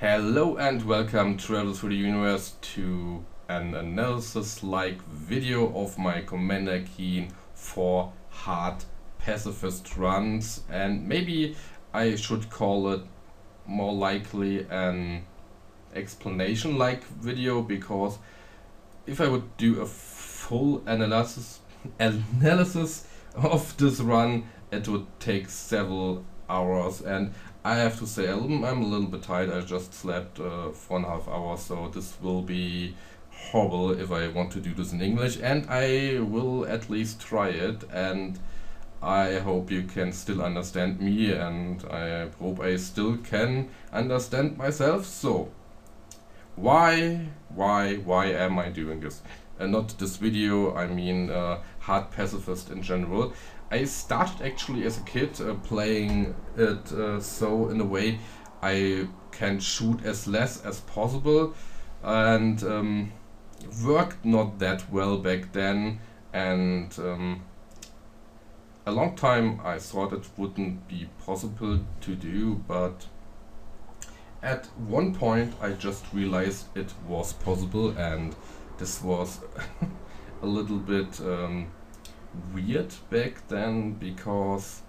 Hello and welcome, travelers through the universe, to an analysis-like video of my Commander Keen for hard pacifist runs, and maybe I should call it more likely an explanation-like video, because if I would do a full analysis of this run, it would take several hours, and I have to say I'm a little bit tired. I just slept 4.5 hours, so this will be horrible if I want to do this in English, and I will at least try it, and I hope you can still understand me, and I hope I still can understand myself. So why am I doing this? Not this video, I mean hard pacifist in general. I started actually as a kid playing it so in a way I can shoot as less as possible, and worked not that well back then, and a long time I thought it wouldn't be possible to do, but at one point I just realized it was possible, and this was a little bit weird back then, because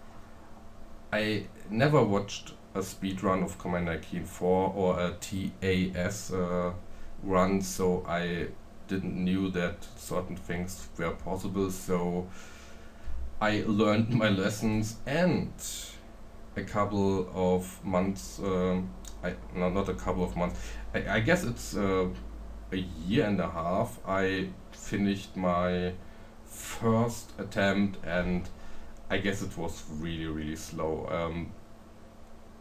I never watched a speedrun of Commander Keen 4 or a TAS run, so I didn't knew that certain things were possible. So I learned my lessons, and a couple of months, no, not a couple of months, I guess it's a year and a half, I finished my first attempt, and I guess it was really slow.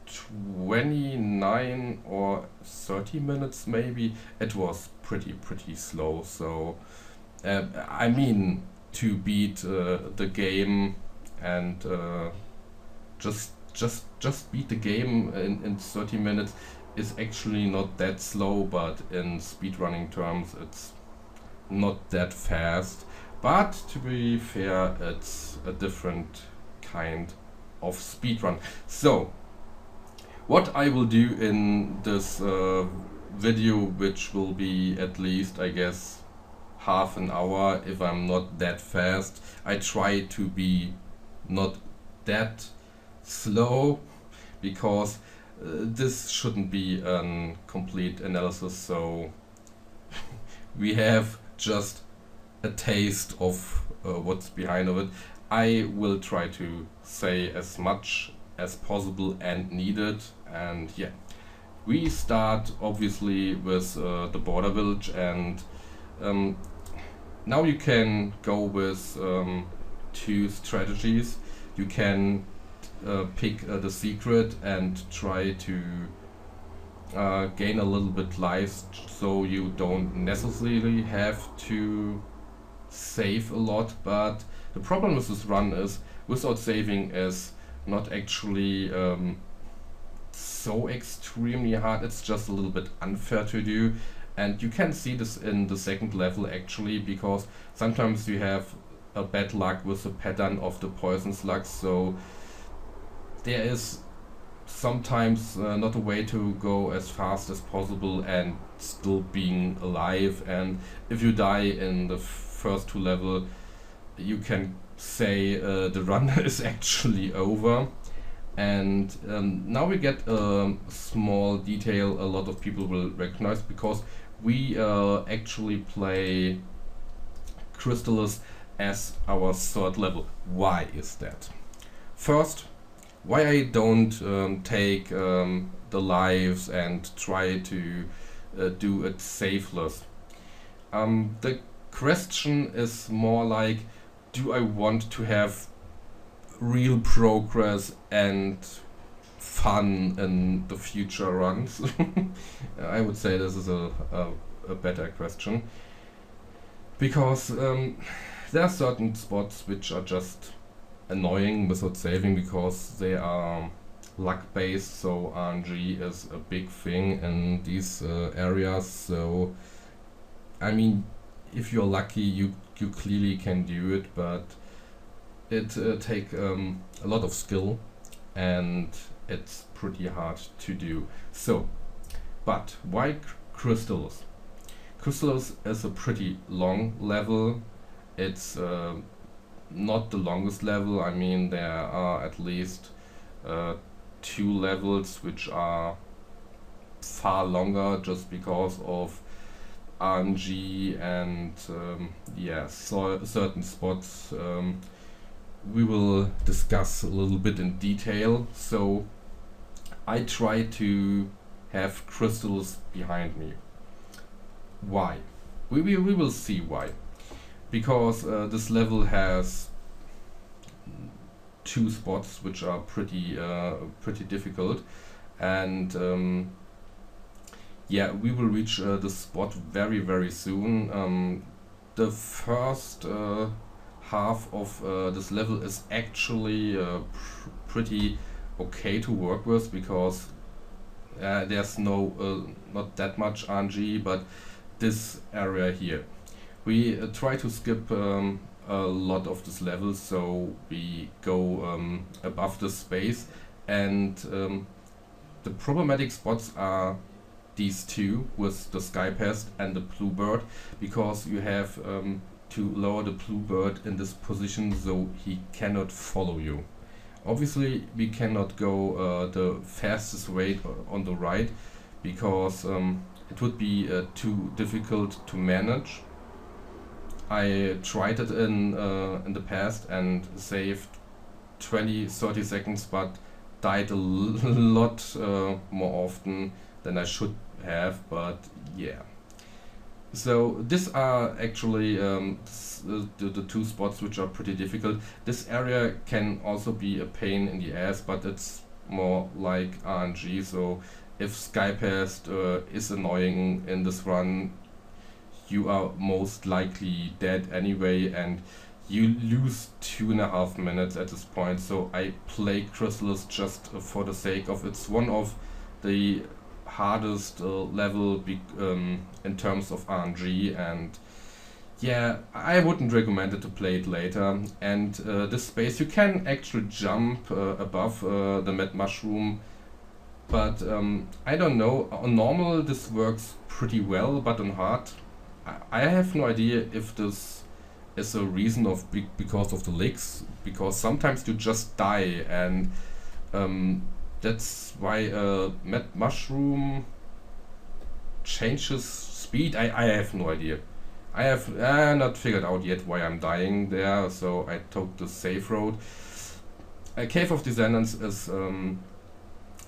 29 or 30 minutes maybe. It was pretty slow. So I mean, to beat the game and just beat the game in 30 minutes is actually not that slow, but in speedrunning terms it's not that fast. But to be fair, it's a different kind of speedrun. So what I will do in this video, which will be at least, I guess, half an hour if I'm not that fast. I try to be not that slow, because this shouldn't be a complete analysis, so we have just a taste of what's behind of it. I will try to say as much as possible and needed, and yeah, we start obviously with the border village, and now you can go with two strategies. You can pick the secret and try to gain a little bit lives, so you don't necessarily have to save a lot. But the problem with this run is, without saving is not actually so extremely hard. It's just a little bit unfair to do, and you can see this in the second level actually, because sometimes you have a bad luck with the pattern of the poison slugs, so there is sometimes not a way to go as fast as possible and still being alive. And if you die in the first two level, you can say the run is actually over. And now we get a small detail a lot of people will recognize, because we actually play Crystallis as our third level. Why is that? First, why I don't take the lives and try to do it safeless. The question is more like, do I want to have real progress and fun in the future runs? I would say this is a better question, because there are certain spots which are just annoying without saving, because they are luck based, so RNG is a big thing in these areas. So I mean, if you're lucky, you clearly can do it, but it take a lot of skill, and it's pretty hard to do. So But why crystals? Crystals is a pretty long level. It's not the longest level. I mean, there are at least 2 levels which are far longer just because of RNG and yeah, certain spots we will discuss a little bit in detail. So I try to have crystals behind me. Why? We will see why. Because this level has 2 spots which are pretty difficult, and yeah, we will reach this spot very soon. The first half of this level is actually pretty okay to work with, because there's not that much RNG, but this area here, we try to skip a lot of this level, so we go above the space, and the problematic spots are these 2 with the Skypast and the Bluebird, because you have to lower the Bluebird in this position so he cannot follow you. Obviously we cannot go the fastest way on the right, because it would be too difficult to manage. I tried it in the past and saved 20-30 seconds, but died a lot more often than I should have. But yeah, so these are actually the 2 spots which are pretty difficult. This area can also be a pain in the ass, but it's more like RNG. So if Skypast is annoying in this run, you are most likely dead anyway, and you lose 2.5 minutes at this point. So I play crystals just for the sake of it's one of the hardest level in terms of RNG, and yeah, I wouldn't recommend it to play it later. And this space you can actually jump above the Mad Mushroom, but I don't know, on normal this works pretty well, but on hard I have no idea if this is a reason of because of the leaks, because sometimes you just die, and that's why Mad Mushroom changes speed. I have no idea. I have not figured out yet why I'm dying there, so I took the safe road. Cave of Descendants is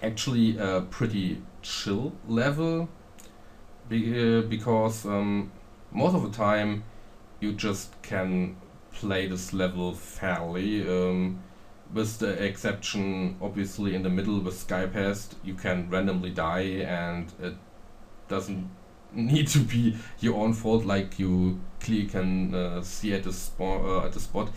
actually a pretty chill level, because most of the time you just can play this level fairly, with the exception obviously in the middle with Skypast you can randomly die, and it doesn't need to be your own fault, like you clearly can see at the spot.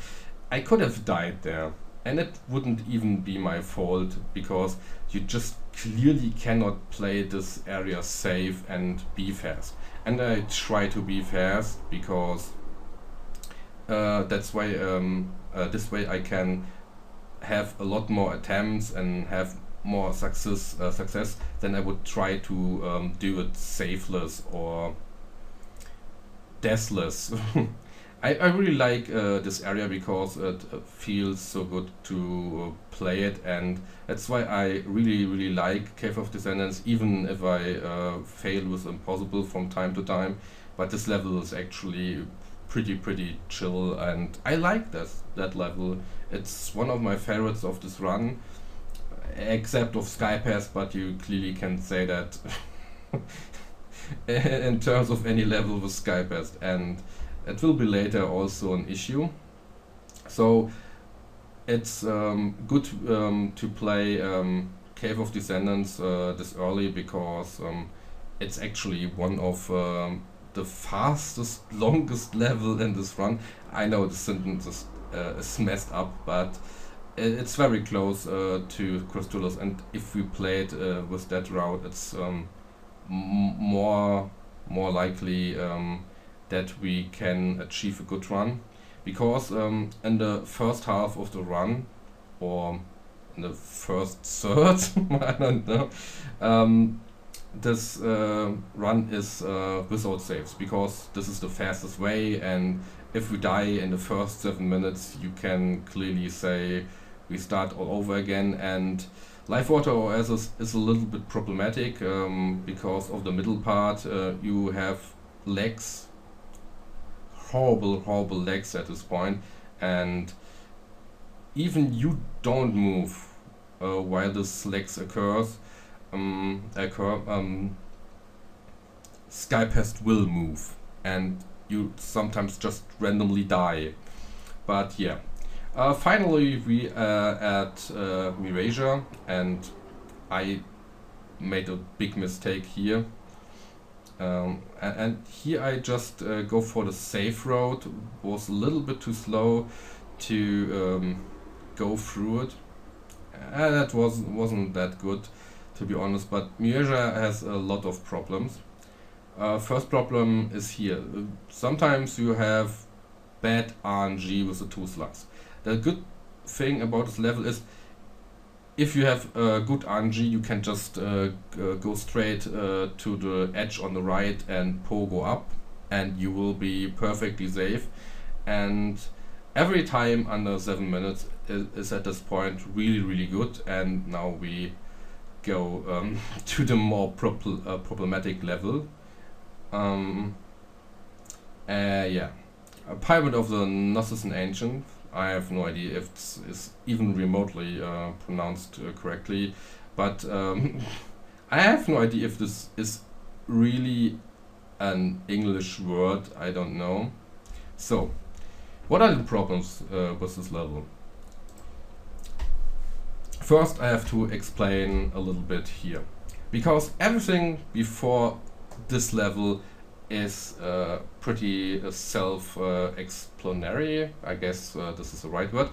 I could have died there, and it wouldn't even be my fault, because you just clearly cannot play this area safe and be fast. And I try to be fast, because that's why this way I can have a lot more attempts and have more success than I would try to do it safeless or deathless. I really like this area because it feels so good to play it, and that's why I really like Cave of Descendants, even if I fail with Impossible from time to time. But this level is actually pretty chill, and I like that level. It's one of my favorites of this run, except of Skypass, but you clearly can say that in terms of any level with Skypass, and it will be later also an issue. So it's good to play Cave of Descendants this early, because it's actually one of the fastest, longest level in this run. I know the sentence is messed up, but it's very close to Crystallus, and if we play it with that route, it's more likely that we can achieve a good run, because in the first half of the run, or in the first third, I don't know, this run is without saves, because this is the fastest way, and if we die in the first 7 minutes, you can clearly say we start all over again. And Live Water OS is a little bit problematic because of the middle part. You have lags, horrible lags at this point, and even you don't move while this lags occurs. Skypest will move, and you sometimes just randomly die. But yeah, finally we at Mirasia, and I made a big mistake here. And here I just go for the safe road. Was a little bit too slow to go through it. That wasn't that good, to be honest, but Mirasia has a lot of problems. First problem is here. Sometimes you have bad RNG with the 2 slugs. The good thing about this level is if you have good RNG, you can just go straight to the edge on the right and pogo up, and you will be perfectly safe. And every time under 7 minutes is at this point really good. And now we go to the more problematic level. Yeah, a Pyramid of the Gnostian Ancient. I have no idea if this is even remotely pronounced correctly, but I have no idea if this is really an English word. I don't know. So, what are the problems with this level? First, I have to explain a little bit here, because everything before this level is pretty self-explanatory. I guess this is the right word.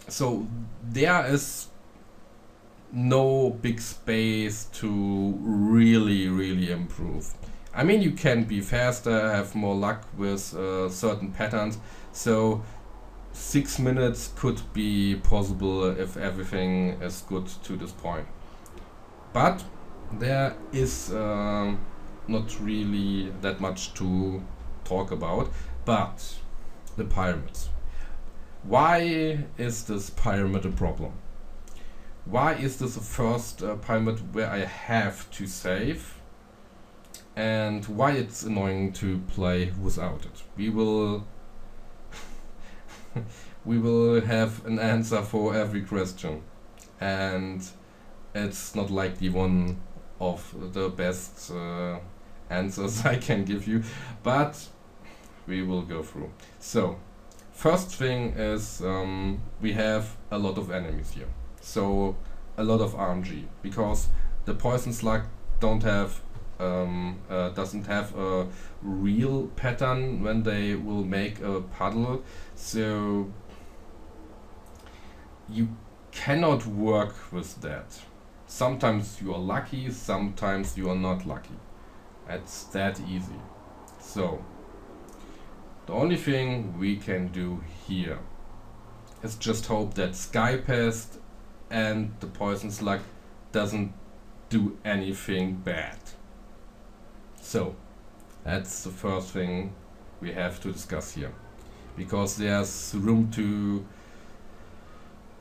So there is no big space to really improve. I mean, you can be faster, have more luck with certain patterns, so 6 minutes could be possible if everything is good to this point. But there is not really that much to talk about. But the pyramids. Why is this pyramid a problem? Why is this the first pyramid where I have to save? And why it's annoying to play without it? We will we will have an answer for every question, and it's not like the one of the best answers I can give you, but we will go through. So first thing is we have a lot of enemies here, so a lot of RNG, because the poison slug doesn't have a real pattern when they will make a puddle, so you cannot work with that. Sometimes you are lucky, sometimes you are not lucky. It's that easy. So the only thing we can do here is just hope that Skypest and the poison slug doesn't do anything bad. So that's the first thing we have to discuss here, because there's room to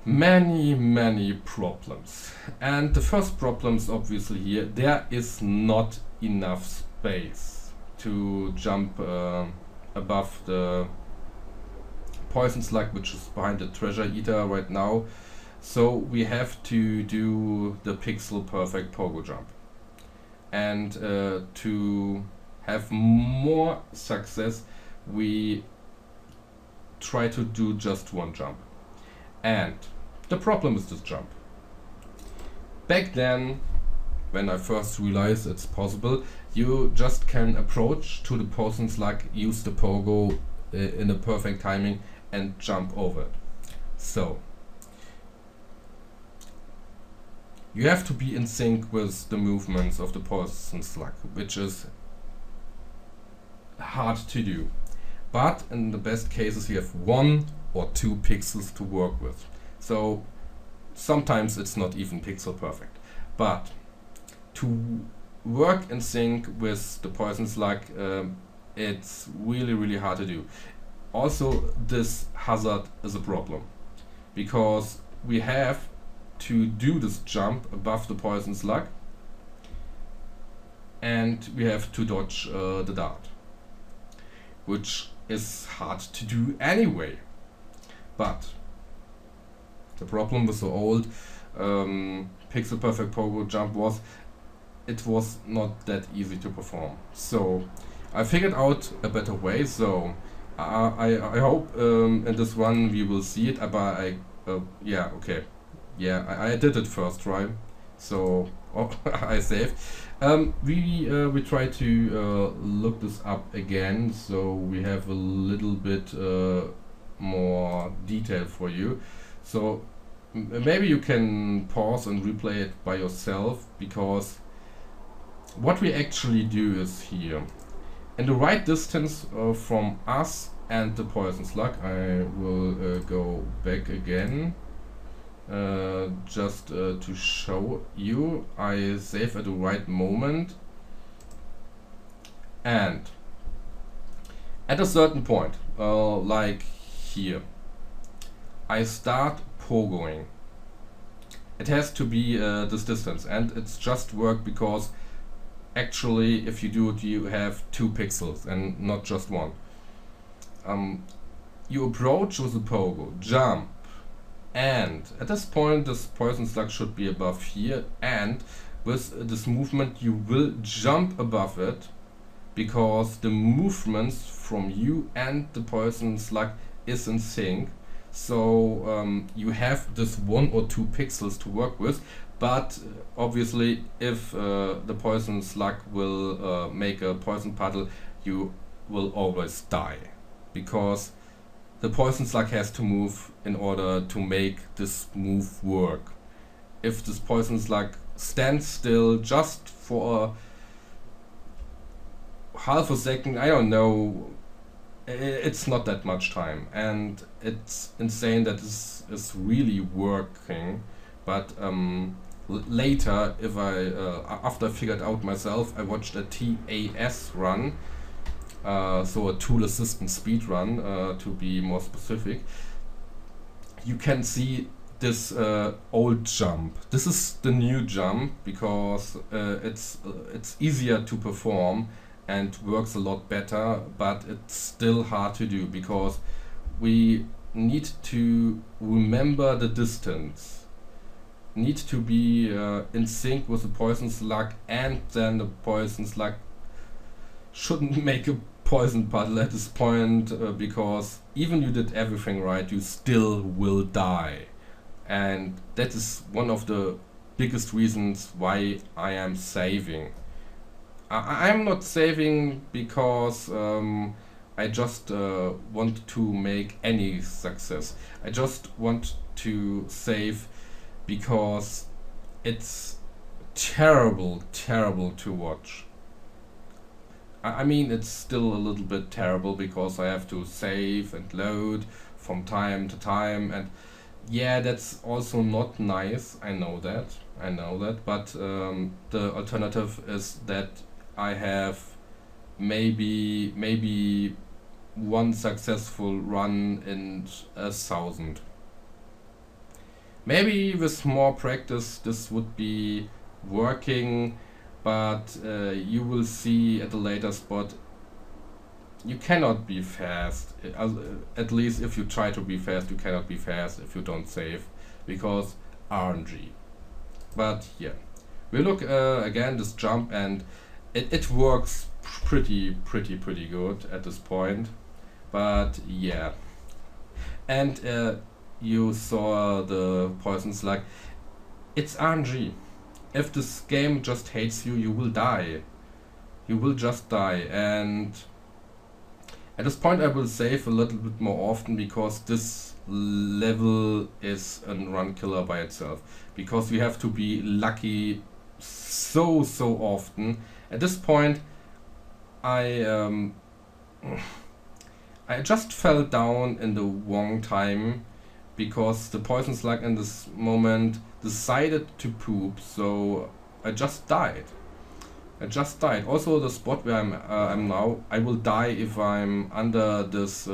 many problems. And the first problem is obviously here, there is not enough space to jump above the poison slug, which is behind the treasure eater right now. So we have to do the pixel perfect pogo jump. And to have more success, we try to do just one jump. And the problem is this jump. Back then, when I first realized it's possible, you just can approach to the poison slug, use the pogo in a perfect timing, and jump over it. So you have to be in sync with the movements of the poison slug, which is hard to do. But in the best cases, you have 1 or 2 pixels to work with. So sometimes it's not even pixel perfect. But to work in sync with the poison slug, it's really hard to do. Also, this hazard is a problem because we have to do this jump above the poison slug and we have to dodge the dart, which is hard to do anyway. But the problem with the old pixel perfect pogo jump was it was not that easy to perform. So I figured out a better way. So I hope in this one we will see it. But yeah, okay, yeah, I did it first try. So I saved. We try to look this up again, so we have a little bit more detail for you. So maybe you can pause and replay it by yourself, because what we actually do is here in the right distance from us and the poison slug. I will go back again just to show you. I save at the right moment, and at a certain point, like here, I start pogoing. It has to be this distance, and it's just work because actually if you do it you have 2 pixels and not just 1. You approach with a pogo, jump, and at this point this poison slug should be above here, and with this movement you will jump above it because the movements from you and the poison slug is in sync. So you have this 1 or 2 pixels to work with, but obviously if the poison slug will make a poison puddle, you will always die, because the poison slug has to move in order to make this move work. If this poison slug stands still just for half a second, I don't know, it's not that much time, and it's insane that this is really working. But later, if I after I figured out myself, I watched a TAS run, so a tool assistant speed run, to be more specific. You can see this old jump. This is the new jump because it's easier to perform and works a lot better, but it's still hard to do because we need to remember the distance, need to be in sync with the poison slug, and then the poison slug shouldn't make a poison puddle at this point, because even you did everything right, you still will die. And that is one of the biggest reasons why I am saving. I'm not saving because I just want to make any success. I just want to save because it's terrible to watch. I mean, it's still a little bit terrible because I have to save and load from time to time, and yeah, that's also not nice. I know that, but the alternative is that I have maybe one successful run in 1,000. Maybe with more practice this would be working, but you will see at a later spot you cannot be fast. At least if you try to be fast, you cannot be fast if you don't save, because RNG. But yeah, we look again this jump, and it works pretty good at this point. But yeah, and you saw the poison slug. It's RNG. If this game just hates you, you will die. You will just die. And at this point I will save a little bit more often, because this level is a run killer by itself, because you have to be lucky so often. At this point I just fell down in the wrong time, because the poison slug in this moment decided to poop, so I just died. I just died. Also, the spot where I'm now, I will die if I'm under this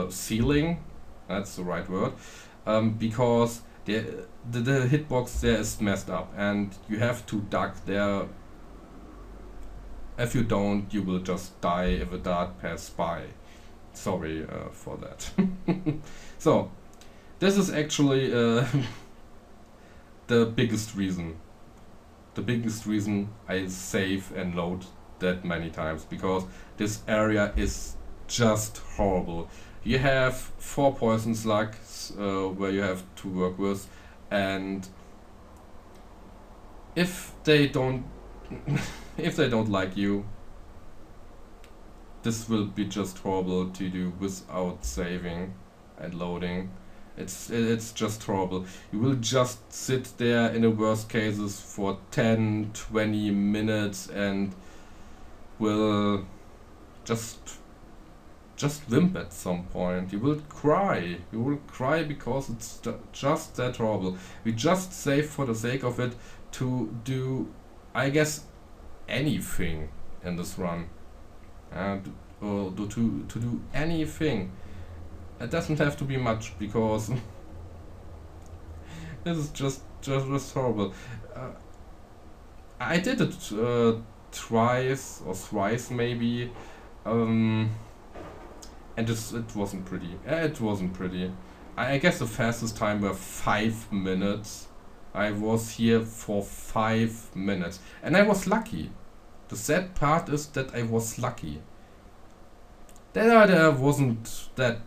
ceiling. That's the right word, because the hitbox there is messed up, and you have to duck there. If you don't, you will just die if a dart passes by. Sorry for that. So, this is actually the biggest reason. The biggest reason I save and load that many times, because this area is just horrible. You have 4 poison slugs where you have to work with, and if they don't if they don't like you, this will be just horrible to do without saving and loading. It's just horrible. You will just sit there in the worst cases for 10-20 minutes and will just wimp at some point. You will cry. You will cry because it's just that horrible. We just save for the sake of it to do, I guess, anything in this run, and to do anything. It doesn't have to be much, because this is just horrible. I did it twice or thrice maybe, and it wasn't pretty. It wasn't pretty. I guess the fastest time were 5 minutes. I was here for 5 minutes, and I was lucky. The sad part is that I was lucky. There wasn't that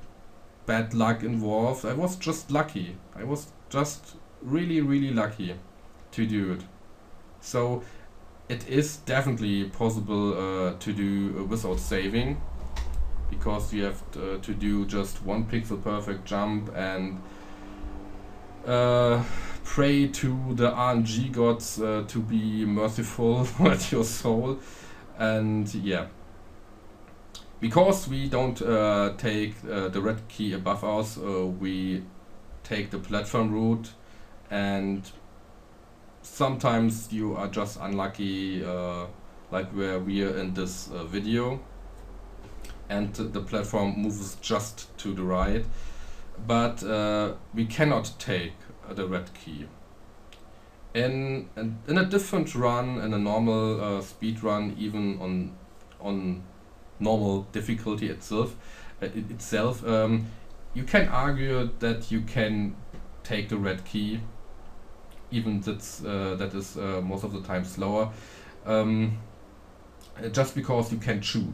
bad luck involved. I was just lucky. I was just really lucky to do it. So it is definitely possible to do without saving, because you have to do just 1 pixel perfect jump and pray to the RNG gods to be merciful at your soul. And yeah, because we don't take the red key above us, we take the platform route, and sometimes you are just unlucky, like where we are in this video, and the platform moves just to the right, but we cannot take the red key. In a different run, in a normal speed run, even on normal difficulty itself, you can argue that you can take the red key, even that is most of the time slower, just because you can shoot.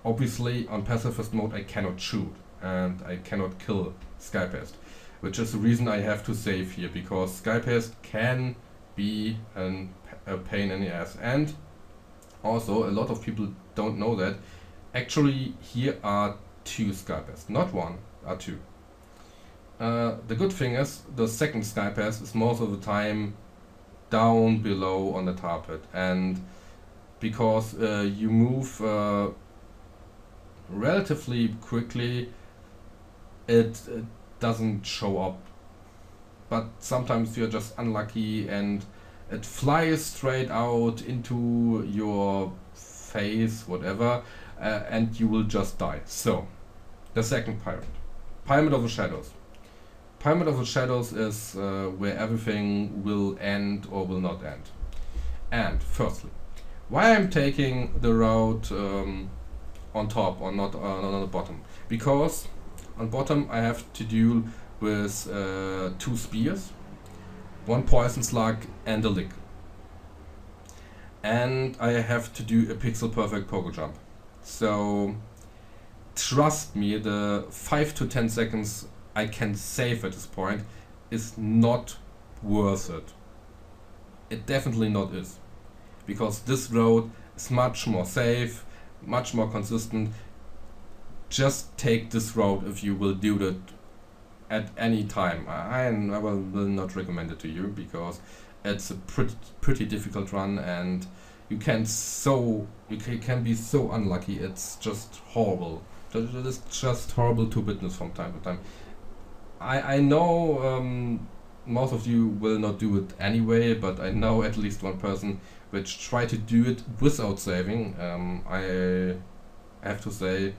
Obviously, on pacifist mode I cannot shoot, and I cannot kill Skypast, which is the reason I have to save here, because Skypast can be a pain in the ass. And also, a lot of people don't know that actually here are 2 Skypasts, not 1, are 2. The good thing is the second Skypass is most of the time down below on the target, and because you move relatively quickly, it doesn't show up. But sometimes you're just unlucky and it flies straight out into your face, whatever, and you will just die. So, the second Pyramid of the Shadows. Pyramid of the Shadows is where everything will end or will not end. And firstly, why I'm taking the route on top or not on the bottom? Because on bottom I have to deal with 2 spears, 1 poison slug and a lick. And I have to do a pixel perfect pogo jump. So trust me, the 5 to 10 seconds I can save at this point is not worth it. It definitely not is. Because this road is much more safe, much more consistent. Just take this road if you will do that at any time. I will not recommend it to you, because it's a pretty difficult run, and you can be so unlucky. It's just horrible. It is just horrible to witness from time to time. I know most of you will not do it anyway, but I know at least one person which try to do it without saving. I have to say,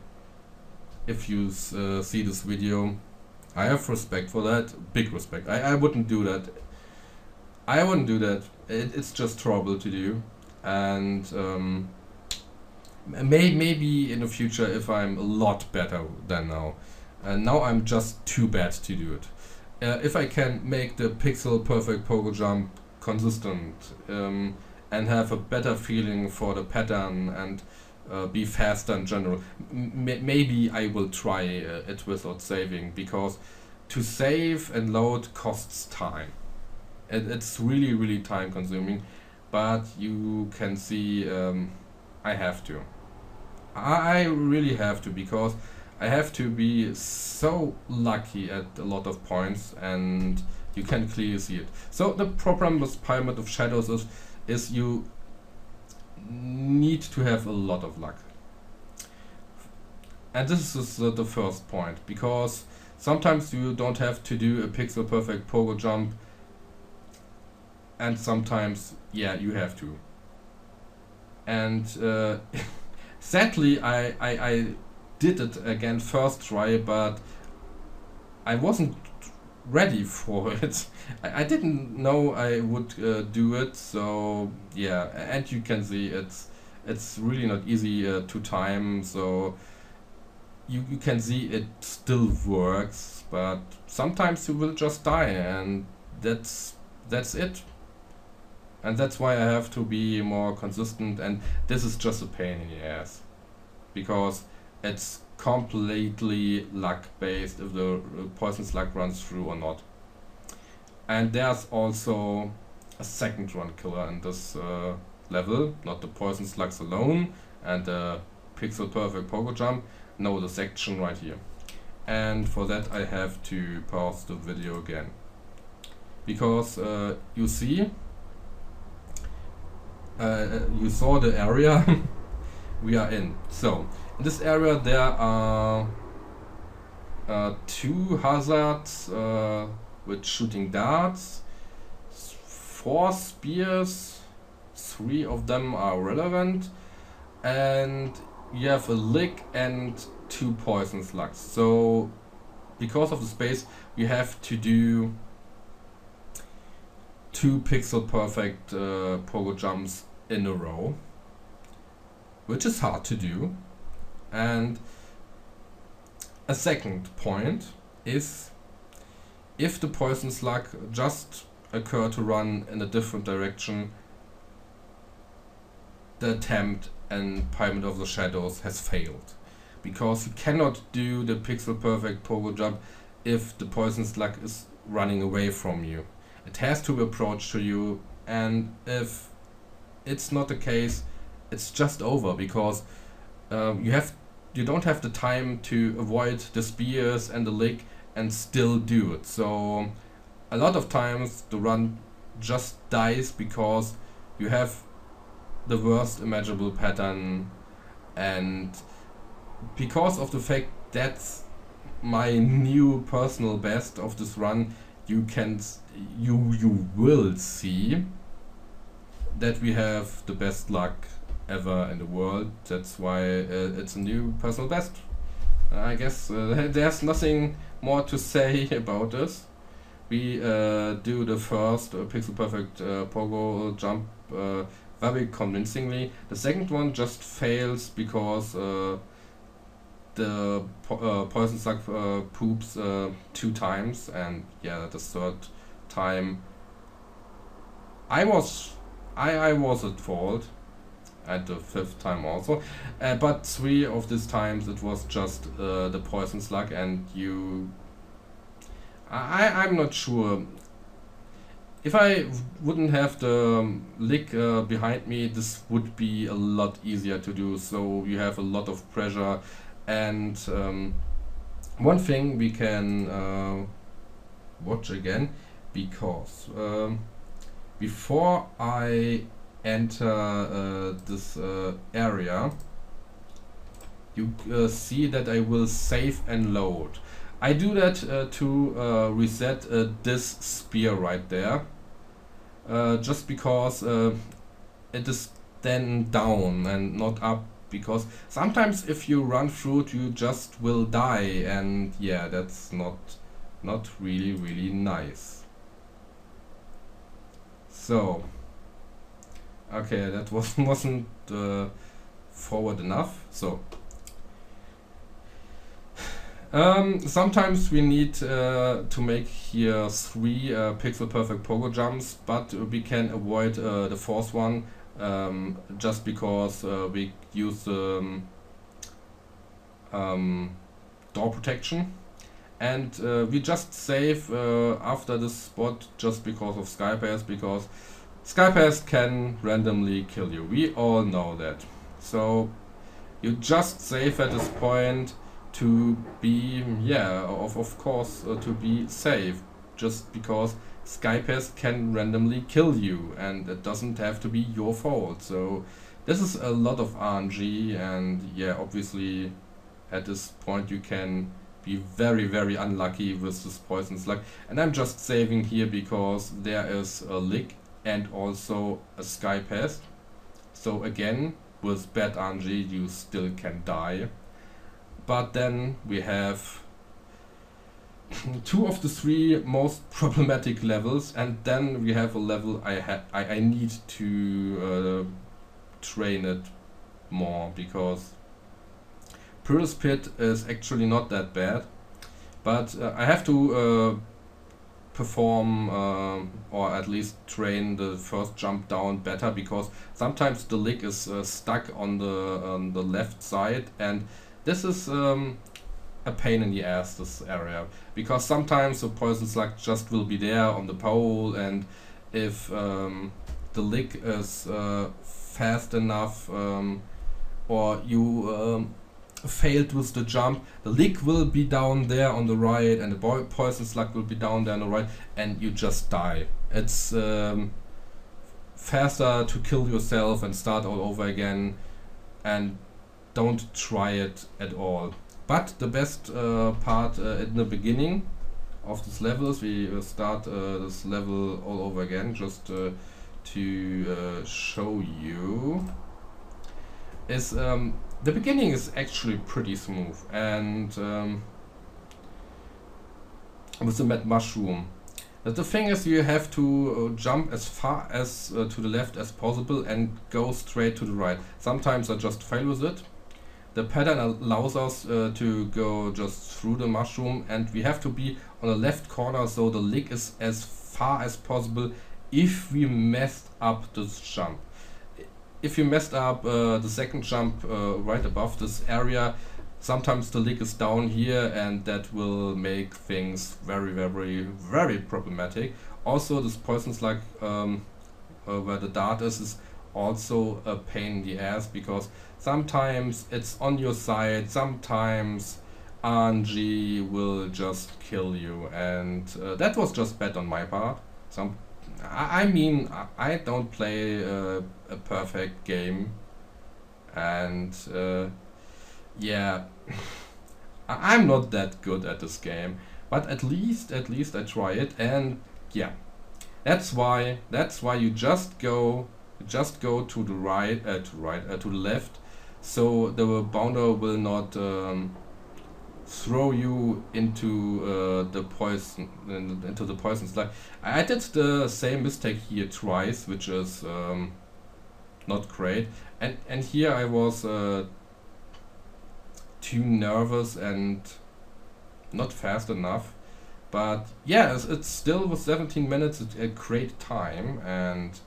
if you see this video, I have respect for that, big respect. I wouldn't do that. I wouldn't do that. It's just trouble to do, and maybe in the future if I'm a lot better than now. And now I'm just too bad to do it. If I can make the pixel perfect pogo jump consistent and have a better feeling for the pattern and be faster in general, maybe I will try it without saving, because to save and load costs time. It's really time consuming, but you can see I have to. I really have to, because I have to be so lucky at a lot of points, and you can clearly see it. So the problem with Pyramid of Shadows is you need to have a lot of luck. And this is the first point, because sometimes you don't have to do a pixel perfect pogo jump, and sometimes, yeah, you have to. And sadly, I did it again first try, but I wasn't ready for it. I didn't know I would do it, so yeah. And you can see it's really not easy to time, so you can see it still works, but sometimes you will just die, and that's it. And that's why I have to be more consistent, and this is just a pain in the ass, because it's completely luck based if the poison slug runs through or not. And there's also a second run killer in this level, not the poison slugs alone and the pixel perfect pogo jump, no, the section right here. And for that I have to pause the video again, because you see, you saw the area we are in. So in this area there are 2 hazards with shooting darts, 4 spears, 3 of them are relevant, and you have a lick and 2 poison slugs. So because of the space you have to do 2 pixel perfect pogo jumps in a row, which is hard to do. And a second point is, if the poison slug just occur to run in a different direction, the attempt and Pyramid of the Shadows has failed, because you cannot do the pixel perfect pogo jump if the poison slug is running away from you. It has to approach to you, and if it's not the case, it's just over, because you don't have the time to avoid the spears and the lick and still do it. So a lot of times the run just dies because you have the worst imaginable pattern, and because of the fact that's my new personal best of this run, you will see that we have the best luck ever in the world. That's why it's a new personal best. I guess there's nothing more to say about this. We do the first pixel perfect pogo jump very convincingly. The second one just fails because the poison slug poops 2 times, and yeah, the third time I was at fault, and the 5th time also, but 3 of these times it was just the poison slug, and I'm not sure. If I wouldn't have the lick behind me, this would be a lot easier to do, so you have a lot of pressure. And one thing we can watch again, because before I enter this area, you see that I will save and load. I do that to reset this spear right there, just because it is then down and not up, because sometimes if you run through it you just will die, and yeah, that's not really nice. So okay, that wasn't forward enough. So sometimes we need to make here 3 pixel perfect pogo jumps, but we can avoid the fourth one just because we use the door protection, and we just save after this spot just because of Skypass, because Skypass can randomly kill you. We all know that. So you just save at this point to be, yeah, of course, to be safe, just because Skypass can randomly kill you and it doesn't have to be your fault. So this is a lot of RNG, and yeah, obviously at this point you can be very unlucky with this poison slug, and I'm just saving here because there is a lick and also a Skypass. So again, with bad RNG you still can die. But then we have 2 of the 3 most problematic levels, and then we have a level I need to train it more, because Pearl's Pit is actually not that bad, but I have to perform or at least train the first jump down better, because sometimes the lick is stuck on the left side, and this is a pain in the ass, this area, because sometimes the poison slug just will be there on the pole, and if the lick is fast enough or you failed with the jump, the lick will be down there on the right and the poison slug will be down there on the right, and you just die. It's faster to kill yourself and start all over again, and don't try it at all. But the best part in the beginning of this level is we start this level all over again, just to show you, is the beginning is actually pretty smooth, and with the mad mushroom. But the thing is, you have to jump as far as to the left as possible and go straight to the right. Sometimes I just fail with it. The pattern allows us to go just through the mushroom, and we have to be on the left corner so the lick is as far as possible if we messed up this jump. If you messed up the second jump right above this area, sometimes the lick is down here, and that will make things very problematic. Also, this poison slug where the dart is also a pain in the ass, because sometimes it's on your side, sometimes RNG will just kill you, and that was just bad on my part. I mean, I don't play a perfect game, and yeah, I'm not that good at this game, but at least I try it, and yeah, that's why you just go to the right, to the left, so the bounder will not throw you into the poison slug. I did the same mistake here twice, which is not great, and here I was too nervous and not fast enough. But yeah, it's still with 17 minutes a great time, and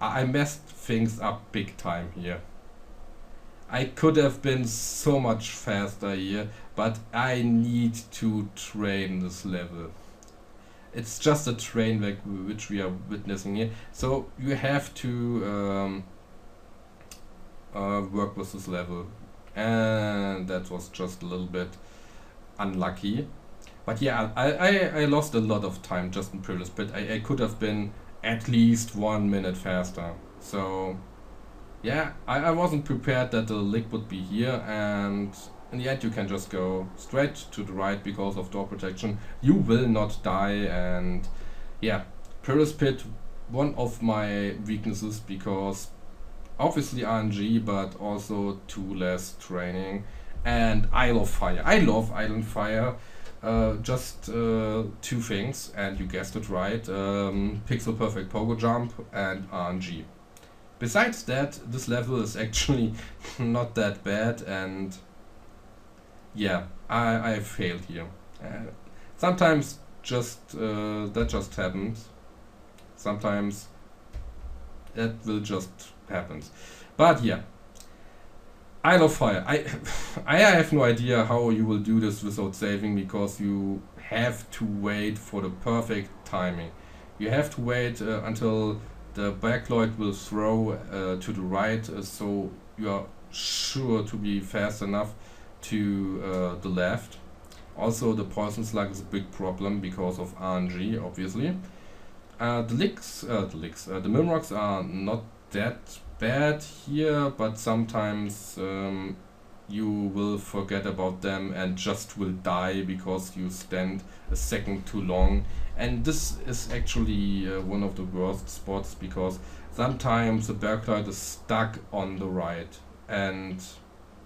I messed things up big time here. I could have been so much faster here, but I need to train this level. It's just a train wreck which we are witnessing here, so you have to work with this level, and that was just a little bit unlucky. But yeah, I lost a lot of time just in previous bit. I could have been at least 1 minute faster. So yeah, I wasn't prepared that the lick would be here, and in the end you can just go straight to the right because of door protection. You will not die. And yeah, Paris Pit, one of my weaknesses, because obviously RNG, but also too less training. And Isle of Fire. I love Island Fire. Just two things, and you guessed it right: pixel perfect pogo jump and RNG. Besides that, this level is actually not that bad, and yeah, I failed here. Sometimes that just happens. Sometimes that will just happen. But yeah, Isle of Fire. I have no idea how you will do this without saving, because you have to wait for the perfect timing. You have to wait until the backlight will throw to the right, so you are sure to be fast enough to the left. Also, the poison slug is a big problem because of RNG, obviously. The Mimrocks are not that bad here, but sometimes you will forget about them and just will die because you stand a second too long. And this is actually one of the worst spots, because sometimes the backlight is stuck on the right, and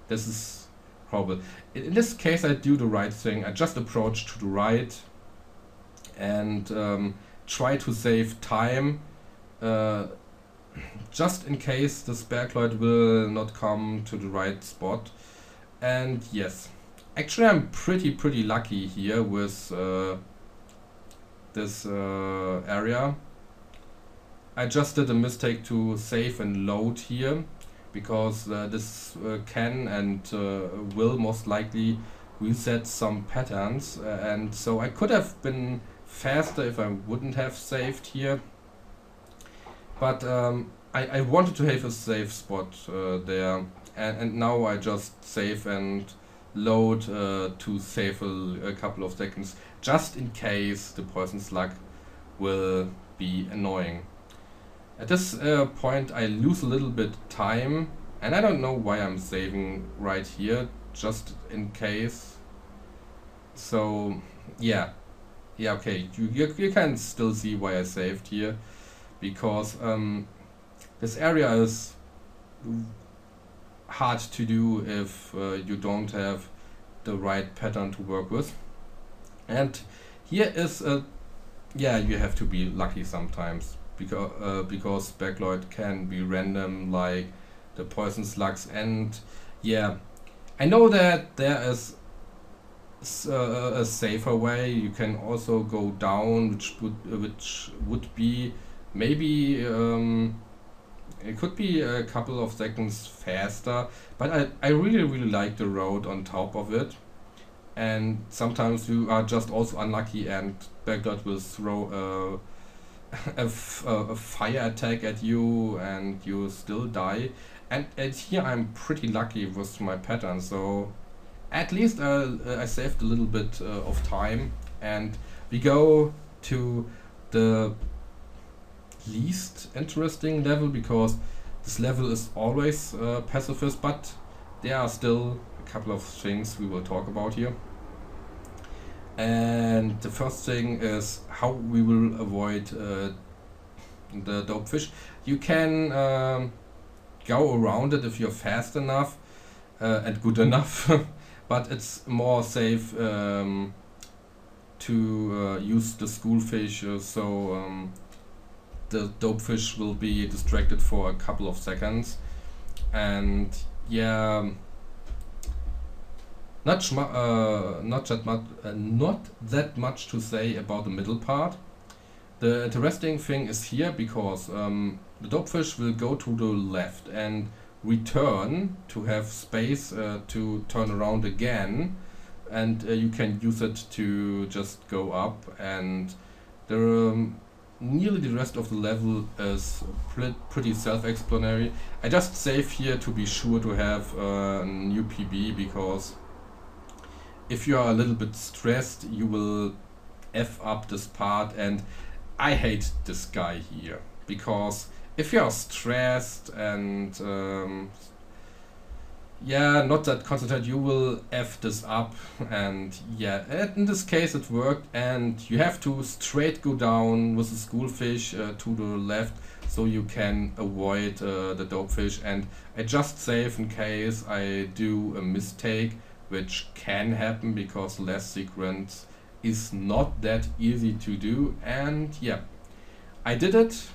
this is horrible. In this case, I do the right thing. I just approach to the right and try to save time, just in case this backlight will not come to the right spot. And yes, actually I'm pretty lucky here with this area. I just did a mistake to save and load here, because this can and will most likely reset some patterns, and so I could have been faster if I wouldn't have saved here. But I wanted to have a safe spot there, and now I just save and load to save a couple of seconds, just in case the poison slug will be annoying. At this point I lose a little bit time, and I don't know why I'm saving right here, just in case. So yeah, okay, you can still see why I saved here, because this area is hard to do if you don't have the right pattern to work with. And here is you have to be lucky sometimes, because backlight can be random, like the poison slugs. And yeah, I know that there is a safer way. You can also go down, which would be maybe it could be a couple of seconds faster, but I really like the road on top of it. And sometimes you are just also unlucky, and backlight will throw a fire attack at you, and you still die. And here I'm pretty lucky with my pattern, so at least I saved a little bit of time. And we go to the least interesting level, because this level is always pacifist, but there are still a couple of things we will talk about here. And the first thing is how we will avoid the dope fish. You can go around it if you're fast enough and good enough, but it's more safe to use the schoolfish, so the dope fish will be distracted for a couple of seconds. And yeah, not that much to say about the middle part. The interesting thing is here, because the dope fish will go to the left and return to have space to turn around again, and you can use it to just go up. And nearly the rest of the level is pretty self-explanatory. I just save here to be sure to have a new PB, because if you are a little bit stressed, you will F up this part. And I hate this guy here, because if you are stressed and yeah, not that concentrated, you will F this up. And yeah, in this case it worked, and you have to straight go down with the schoolfish to the left, so you can avoid the dopefish. And I just save in case I do a mistake, which can happen because last sequence is not that easy to do. And yeah, I did it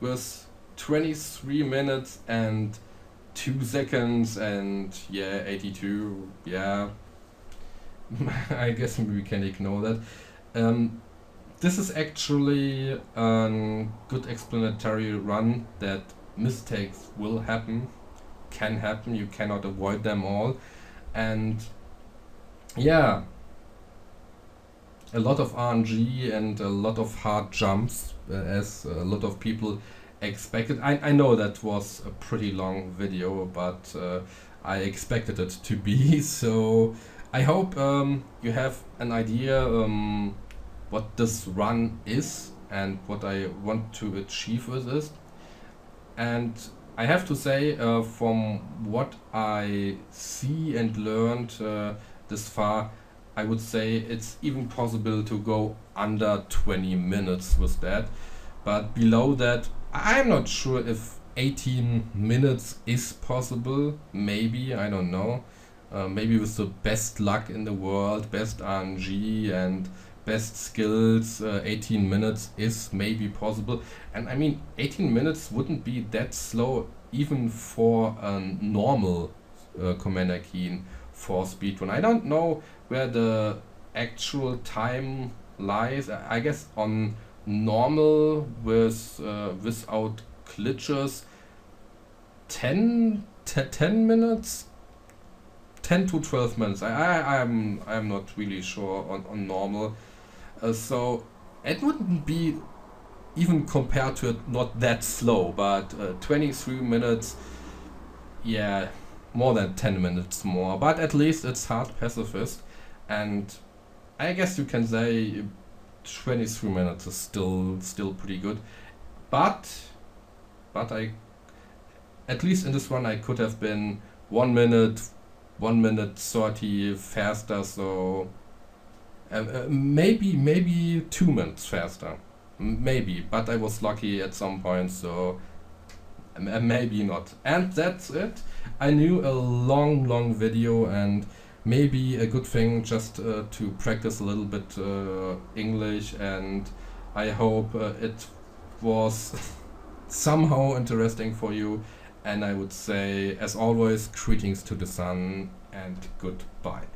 with 23 minutes and 2 seconds, and yeah, 82. Yeah, I guess we can ignore that. This is actually a good explanatory run that mistakes will happen, can happen, you cannot avoid them all. And yeah, a lot of RNG and a lot of hard jumps, as a lot of people expected. I know that was a pretty long video, but I expected it to be. So I hope you have an idea what this run is and what I want to achieve with this. And I have to say, from what I see and learned this far, I would say it's even possible to go under 20 minutes with that. But below that, I'm not sure if 18 minutes is possible. Maybe, I don't know. Maybe with the best luck in the world, best RNG and best skills, 18 minutes is maybe possible. And I mean, 18 minutes wouldn't be that slow even for a normal Commander Keen for speedrun. I don't know where the actual time lies. I guess on normal with without glitches, 10 minutes, 10 to 12 minutes. I'm not really sure on normal. So it wouldn't be, even compared to it, not that slow, but 23 minutes, yeah, more than 10 minutes more. But at least it's hard pacifist, and I guess you can say 23 minutes is still pretty good. But I, at least in this one, I could have been 1 minute 30 faster. So maybe 2 minutes faster, maybe. But I was lucky at some point, so maybe not. And that's it. I knew a long video, and maybe a good thing just to practice a little bit English, and I hope it was somehow interesting for you. And I would say, as always, greetings to the sun and goodbye.